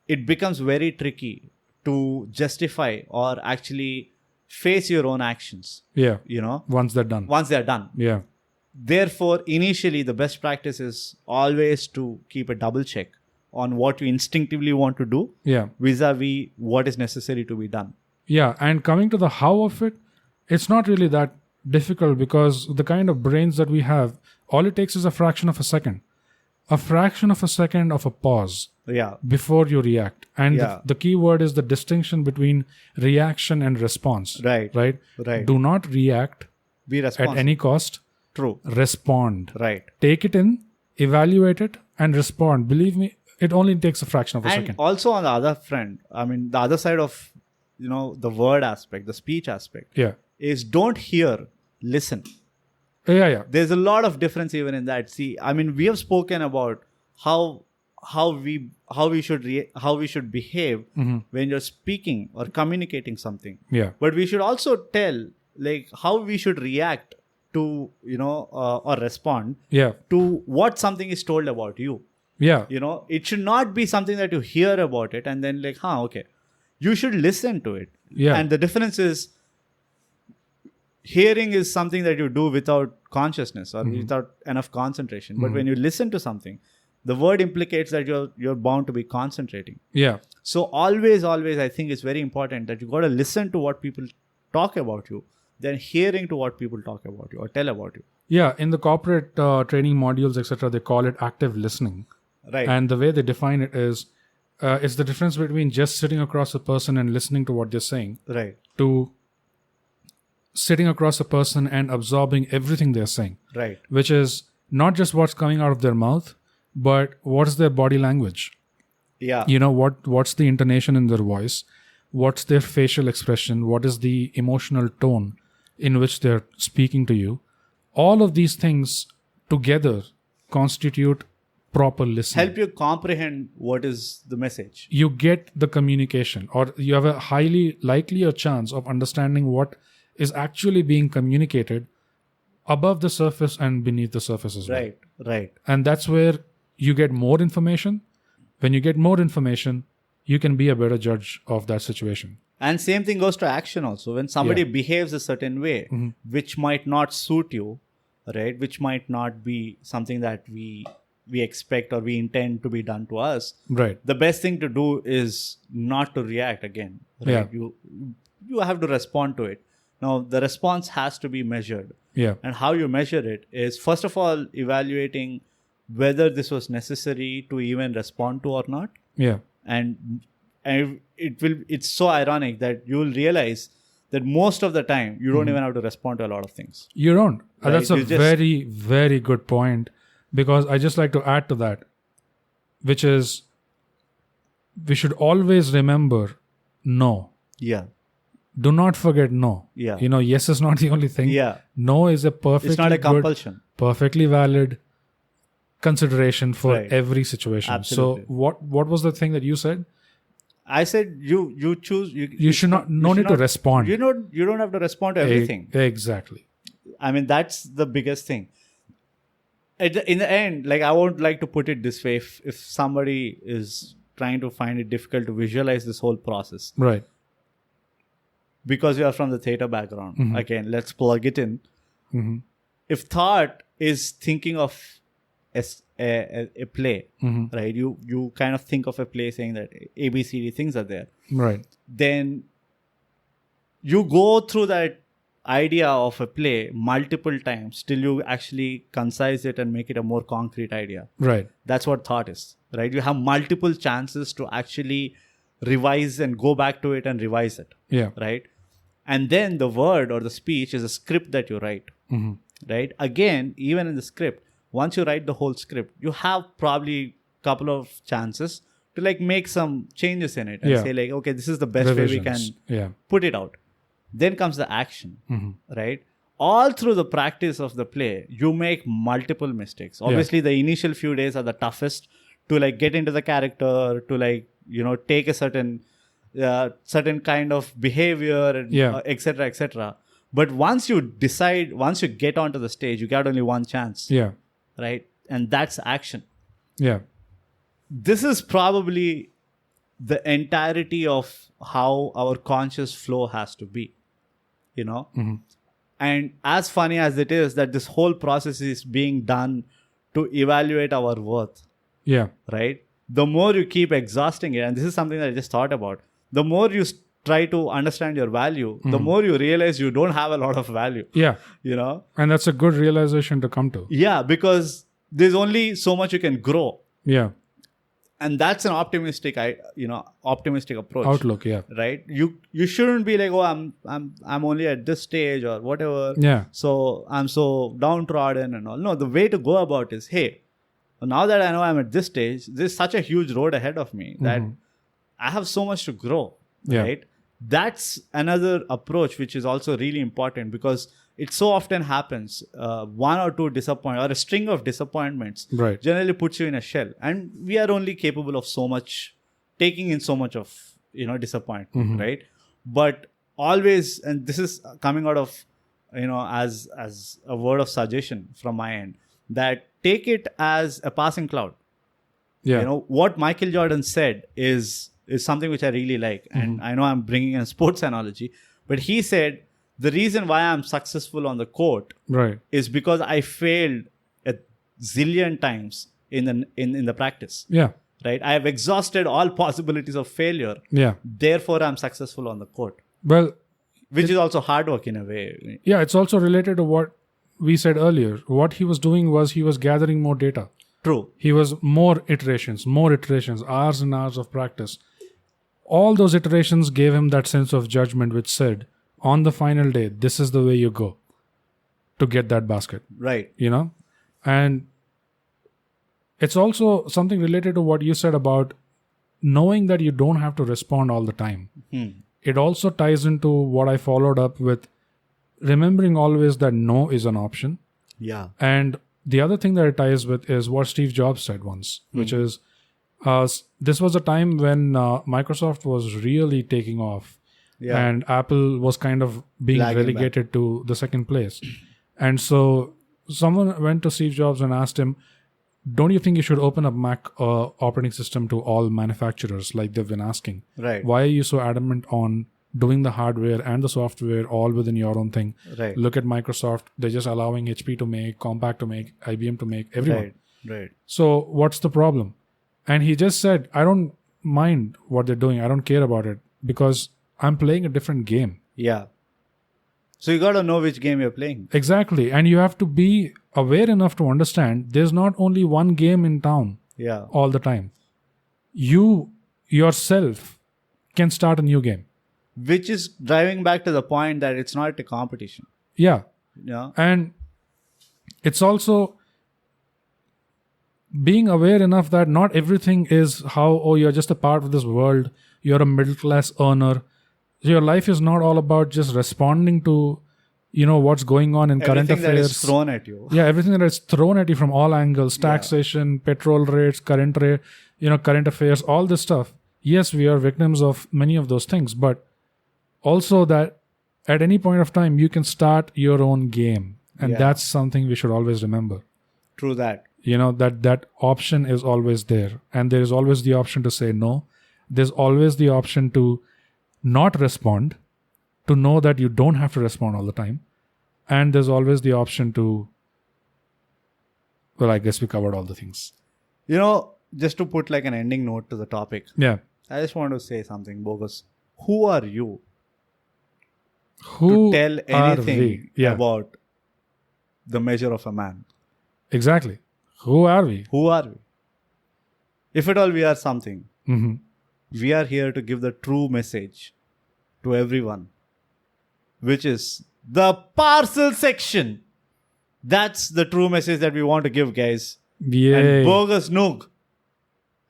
it becomes very tricky to justify or actually face your own actions, Yeah. once Once they're done. Yeah. Therefore, initially, the best practice is always to keep a double check on what you instinctively want to do, Yeah. vis-a-vis what is necessary to be done. Yeah. And coming to the how of it, it's not really that difficult, because the kind of brains that we have, all it takes is a fraction of a second. A fraction of a second of a pause Yeah, before you react. And Yeah. the key word is the distinction between reaction and response. Right. Right? Right. Do not react be at responsible. any cost. True. Respond. Right. Take it in, evaluate it, and respond. Believe me, it only takes a fraction of a And second. also on the other front, the other side of the word aspect, the speech aspect, Yeah. is don't hear, listen. Yeah, yeah. There's a lot of difference even in that. See, we have spoken about how we should behave when you're speaking or communicating something. Yeah. But we should also tell how we should react to or respond Yeah. to what something is told about you. Yeah. It should not be something that you hear about it and then okay. You should listen to it. Yeah. And the difference is, hearing is something that you do without consciousness or without enough concentration. But when you listen to something, the word implicates that you're bound to be concentrating. Yeah. So always, I think it's very important that you got to listen to what people talk about you, than hearing to what people talk about you or tell about you. Yeah. In the corporate training modules, etc., they call it active listening. Right. And the way they define it is, it's the difference between just sitting across a person and listening to what they're saying, Right. to sitting across a person and absorbing everything they're saying, Right. which is not just what's coming out of their mouth, but what's their body language. Yeah. What's the intonation in their voice, what's their facial expression, what is the emotional tone in which they're speaking to you. All of these things together constitute proper listening. Help you comprehend what is the message. You get the communication, or you have a highly likelier chance of understanding what is actually being communicated above the surface and beneath the surface as well. Right. Right. And that's where you get more information. When you get more information, you can be a better judge of that situation. And same thing goes to action also. When somebody behaves a certain way, which might not suit you, right? Which might not be something that we expect or we intend to be done to us. Right. The best thing to do is not to react again. Right? Yeah. You have to respond to it. Now, the response has to be measured. Yeah. And how you measure it is, first of all, evaluating whether this was necessary to even respond to or not. Yeah. And it's so ironic that you'll realize that most of the time you don't even have to respond to a lot of things. You don't. Right? That's a You just- very, very good point, because I just like to add to that, which is we should always remember no. Yeah. Do not forget no. Yeah. Yes is not the only thing. Yeah. No is a perfectly It's not a good, compulsion. perfectly valid consideration for Right. every situation. Absolutely. So what was the thing that you said? I said you choose. You should not. No need to respond. You don't have to respond to everything. Exactly. I mean, that's the biggest thing. In the end, like, I won't like to put it this way. If somebody is trying to find it difficult to visualize this whole process, Right. because you are from the theater background, again, let's plug it in. Mhm. If thought is thinking of a play, right? You kind of think of a play saying that A, B, C, D things are there. Right. Then you go through that idea of a play multiple times till you actually concise it and make it a more concrete idea. Right. That's what thought is, right? You have multiple chances to actually revise and go back to it and revise it, Yeah. right? And then the word or the speech is a script that you write, right? Again, even in the script, once you write the whole script, you have probably a couple of chances to like make some changes in it and Yeah. say like, okay, this is the best way we can Revisions. Yeah. put it out. Then comes the action, right? All through the practice of the play, you make multiple mistakes. Obviously, the initial few days are the toughest to like get into the character, to like, take a certain kind of behavior, and Yeah. etc., etc. But once you get onto the stage, you got only one chance, Yeah. right? And that's action. Yeah. This is probably the entirety of how our conscious flow has to be, And as funny as it is that this whole process is being done to evaluate our worth, Yeah. right? The more you keep exhausting it, and this is something that I just thought about, the more you try to understand your value, the more you realize you don't have a lot of value, Yeah. And that's a good realization to come to. Yeah, because there's only so much you can grow. Yeah. And that's an optimistic approach. Outlook. Yeah. Right? You shouldn't be like, oh, I'm only at this stage or whatever. Yeah. So I'm so downtrodden and all. No, the way to go about is, hey, now that I know I'm at this stage, there's such a huge road ahead of me that I have so much to grow. Yeah. Right? That's another approach which is also really important, because it so often happens, one or two disappointments or a string of disappointments Right. generally puts you in a shell, and we are only capable of so much, taking in so much of disappointment, right? But always, and this is coming out of as a word of suggestion from my end, that take it as a passing cloud. Yeah. What Michael Jordan said is something which I really like, and I know I'm bringing a sports analogy, but he said, the reason why I'm successful on the court Right. is because I failed a zillion times in the practice. Yeah. Right? I have exhausted all possibilities of failure. Yeah. Therefore, I'm successful on the court, Well, which is also hard work in a way. yeah, it's also related to what we said earlier. What he was doing was he was gathering more data. True. He was more iterations, hours and hours of practice. All those iterations gave him that sense of judgment, which said, on the final day, this is the way you go to get that basket, Right. And it's also something related to what you said about knowing that you don't have to respond all the time. It also ties into what I followed up with, remembering always that no is an option. Yeah. And the other thing that it ties with is what Steve Jobs said once, which is, this was a time when Microsoft was really taking off. Yeah. And Apple was kind of being Lagging relegated to the second place. And so someone went to Steve Jobs and asked him, don't you think you should open up Mac operating system to all manufacturers like they've been asking? Right. Why are you so adamant on doing the hardware and the software all within your own thing? Right. Look at Microsoft. They're just allowing HP to make, Compaq to make, IBM to make, everyone. Right. So what's the problem? And he just said, I don't mind what they're doing. I don't care about it because I'm playing a different game. Yeah. So you got to know which game you're playing. Exactly. And you have to be aware enough to understand there's not only one game in town Yeah. all the time. You yourself can start a new game. Which is driving back to the point that it's not a competition. Yeah. Yeah. And it's also being aware enough that not everything is how, oh, you're just a part of this world. You're a middle class earner. Your life is not all about just responding to, what's going on in current Everything affairs. that is thrown at you. Yeah, everything that is thrown at you from all angles, taxation, petrol rates, current affairs, all this stuff. Yes, we are victims of many of those things, but also that at any point of time, you can start your own game. And that's something we should always remember. True that. That option is always there. And there is always the option to say no. There's always the option to not respond, to know that you don't have to respond all the time. And there's always the option to, well, I guess we covered all the things. Just to put like an ending note to the topic. Yeah. I just want to say something bogus. Who are you Who to tell are anything we? Yeah. about the measure of a man? Exactly. Who are we? Who are we? If at all we are something, Mm-hmm. we are here to give the true message to everyone, which is the parcel section. That's the true message that we want to give, guys. Yay. And bogus noog.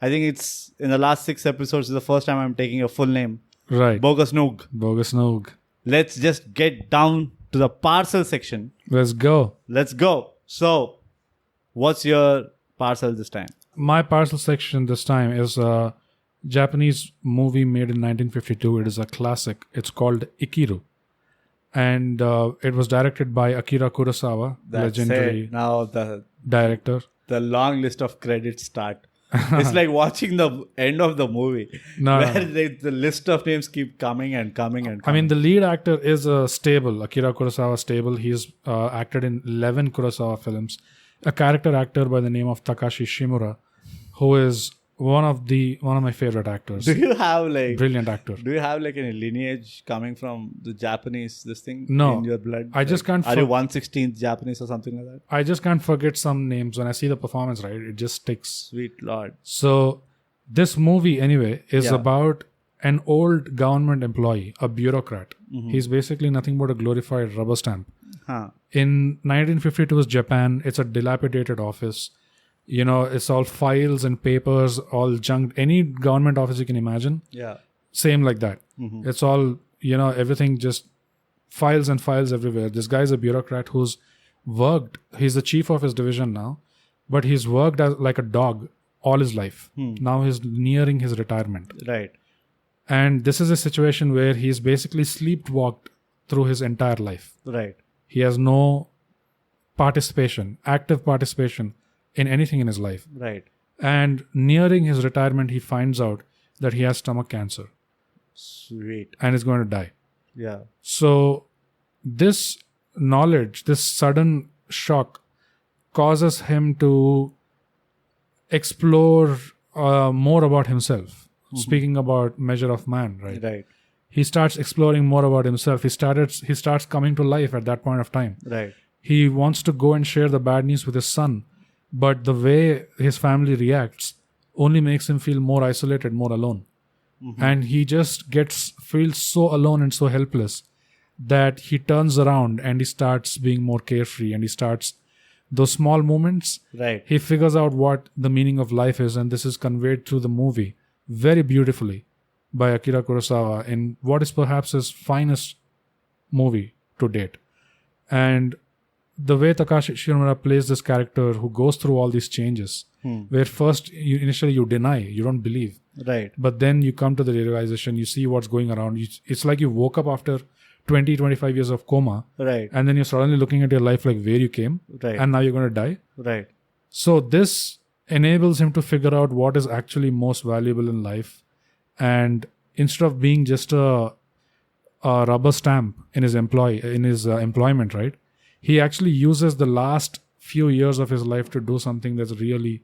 I think it's in the last 6 episodes is the first time I'm taking a full name. Right. Bogus noog. Bogus Noog. Let's just get down to the parcel section. Let's go. Let's go. So, what's your parcel this time? My parcel section this time is a Japanese movie made in 1952. It is a classic. It's called Ikiru. And it was directed by Akira Kurosawa, That's legendary it. Now director. the long list of credits start. It's like watching the end of the movie No, where the list of names keep coming and coming and I coming. mean, the lead actor is a stable, Akira Kurosawa stable. He's acted in 11 Kurosawa films. A character actor by the name of Takashi Shimura, who is one of my favorite actors. Do you have Brilliant actor. Do you have like any lineage coming from the Japanese this thing No. in your blood? I just can't Are you 1/16th Japanese or something like that? I just can't forget some names. When I see the performance, right, it just sticks. Sweet Lord. So this movie, anyway, is Yeah. about an old government employee, a bureaucrat. Mm-hmm. He's basically nothing but a glorified rubber stamp. Huh. In 1952's Japan, it's a dilapidated office. It's all files and papers, all junk. Any government office you can imagine, Yeah. same like that. Mm-hmm. It's all, everything just files and files everywhere. This guy's a bureaucrat who's worked. He's the chief of his division now, but he's worked as like a dog all his life. Now he's nearing his retirement. Right. And this is a situation where he's basically sleepwalked through his entire life. Right. He has no active participation in anything in his life. Right. And nearing his retirement, he finds out that he has stomach cancer Sweet. and is going to die. Yeah. So this knowledge, this sudden shock causes him to explore more about himself. Speaking about measure of man, right? Right. He starts exploring more about himself. He starts coming to life at that point of time. Right. He wants to go and share the bad news with his son, but the way his family reacts only makes him feel more isolated, more alone. And he just feels so alone and so helpless that he turns around and he starts being more carefree, and he starts those small moments. Right. He figures out what the meaning of life is, and this is conveyed through the movie very beautifully by Akira Kurosawa in what is perhaps his finest movie to date. And the way Takashi Shimura plays this character who goes through all these changes, where first initially you deny, you don't believe, Right. but then you come to the realization, you see what's going around. It's like you woke up after 20-25 years of coma, Right. and then you're suddenly looking at your life like where you came, Right. and now you're going to die. Right. So this enables him to figure out what is actually most valuable in life, and instead of being just a rubber stamp in his employment, right? He actually uses the last few years of his life to do something that's really,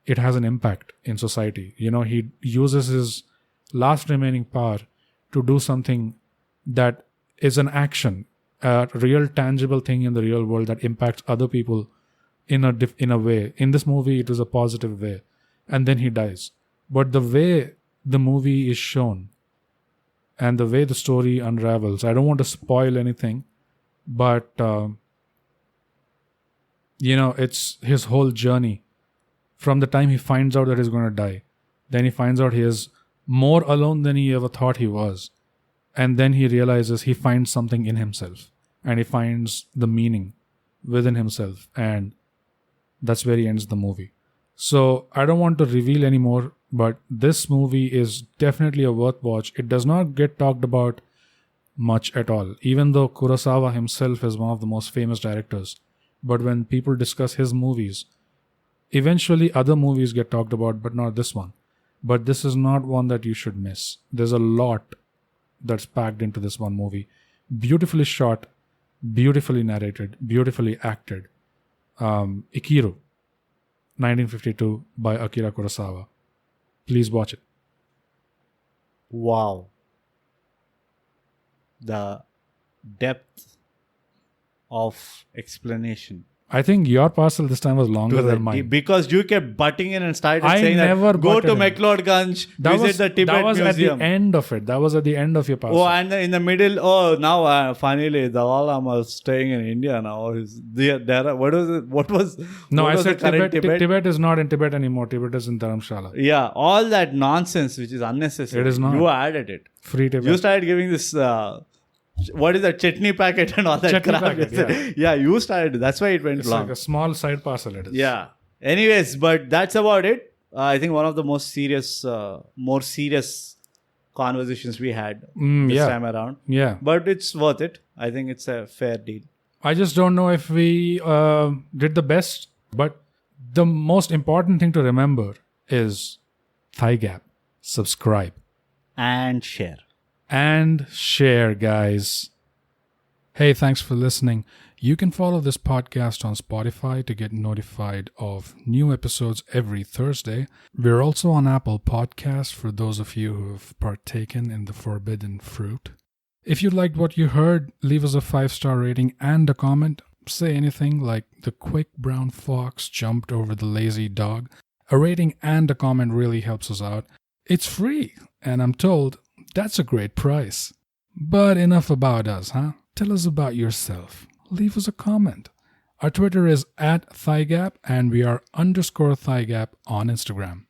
it has an impact in society. He uses his last remaining power to do something that is an action. a real tangible thing in the real world that impacts other people in a way. In this movie, it was a positive way, and then he dies. But the way the movie is shown and the way the story unravels, I don't want to spoil anything, but it's his whole journey from the time he finds out that he's going to die. Then he finds out he is more alone than he ever thought he was. And then he realizes he finds something in himself. And he finds the meaning within himself. And that's where he ends the movie. So I don't want to reveal anymore, but this movie is definitely a worth watch. It does not get talked about much at all. Even though Kurosawa himself is one of the most famous directors. But when people discuss his movies, eventually other movies get talked about, but not this one. But this is not one that you should miss. There's a lot that's packed into this one movie. Beautifully shot, beautifully narrated, beautifully acted. Ikiru, 1952 by Akira Kurosawa. Please watch it. Wow. The depth of explanation. I think your parcel this time was longer than mine. Because you kept butting in and started I saying never that go to butted in. McLeodganj, visit the Tibet That was Museum. at the end of it. That was at the end of your parcel. Oh, and in the middle, now finally the Dalai Lama is staying in India now. What was it? What was No, what I was said the current Tibet. Tibet is not in Tibet anymore. Tibet is in Dharamshala. Yeah, all that nonsense which is unnecessary. It is not. You added it. Free Tibet. You started giving this. What is that chutney packet and all that Chutney crap? packet, Yeah, you started. That's why it went It's long. like a small side parcel it is. Yeah. Anyways, but that's about it. I think one of the more serious conversations we had this time around. Yeah. But it's worth it. I think it's a fair deal. I just don't know if we did the best, but the most important thing to remember is ThyGap. Subscribe. And share. And share, guys. Hey, thanks for listening. You can follow this podcast on Spotify to get notified of new episodes every Thursday. We're also on Apple Podcasts for those of you who have partaken in the forbidden fruit. If you liked what you heard, leave us a 5-star rating and a comment. Say anything like the quick brown fox jumped over the lazy dog. A rating and a comment really helps us out. It's free, and I'm told that's a great price. But enough about us, huh? Tell us about yourself. Leave us a comment. Our Twitter is @ThyGap and we are _ThyGap on Instagram.